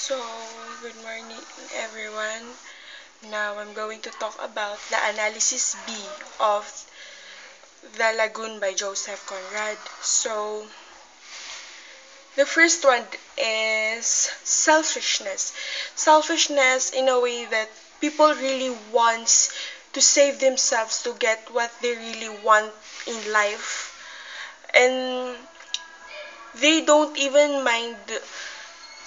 So, good morning everyone. Now I'm going to talk about the analysis B of The Lagoon by Joseph Conrad. So, the first one is selfishness. Selfishness in a way that people really wants to save themselves to get what they really want in life. And they don't even mind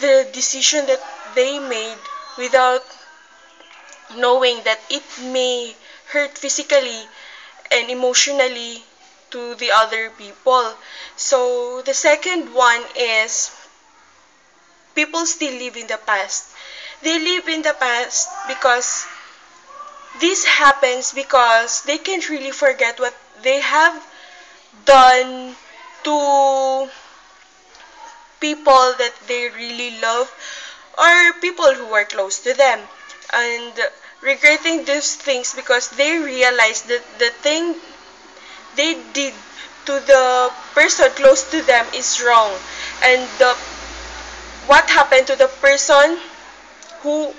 the decision that they made without knowing that it may hurt physically and emotionally to the other people. So the second one is people still live in the past. They live in the past because this happens because they can't really forget what they have done to people that they really love or people who are close to them, and regretting these things because they realize that the thing they did to the person close to them is wrong, and what happened to the person who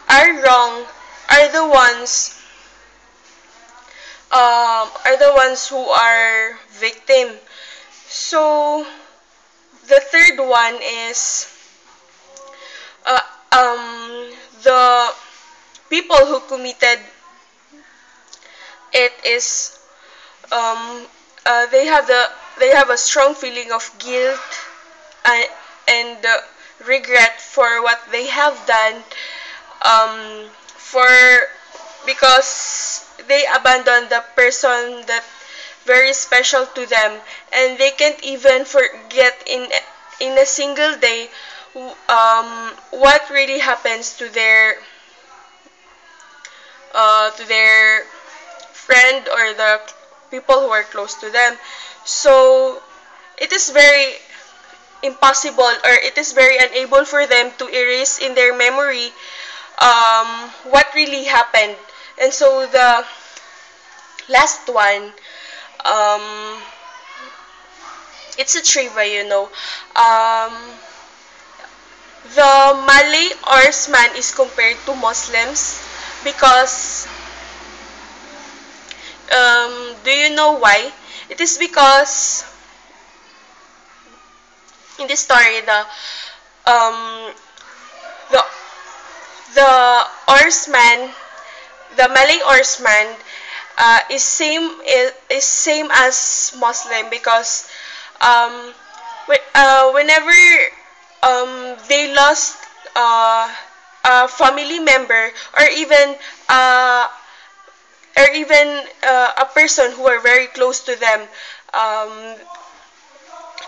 are wrong are the ones who are victim. So the third one is uh, the people who committed it is they have a strong feeling of guilt and, and regret for what they have done, for because they abandoned the person that very special to them, and they can't even forget in a single day what really happens to their friend or the people who are close to them. So it is very impossible, or it is very unable for them to erase in their memory what really happened. And so the last one, um, it's a trivia. The Malay oarsman is compared to Muslims because do you know why? It is because in this story um the the oarsman, the Malay oarsman, is same as Muslim because um whenever they lost a family member, or even uh, a person who are very close to them, um,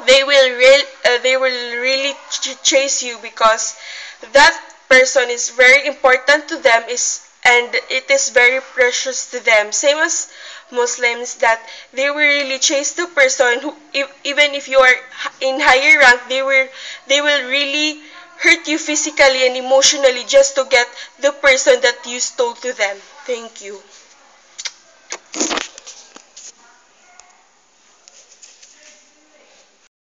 they will really chase you because that person is very important to them, is and it is very precious to them, same as Muslims, that they will really chase the person who, even if you are in higher rank, they will really hurt you physically and emotionally just to get the person that you stole to them. Thank you.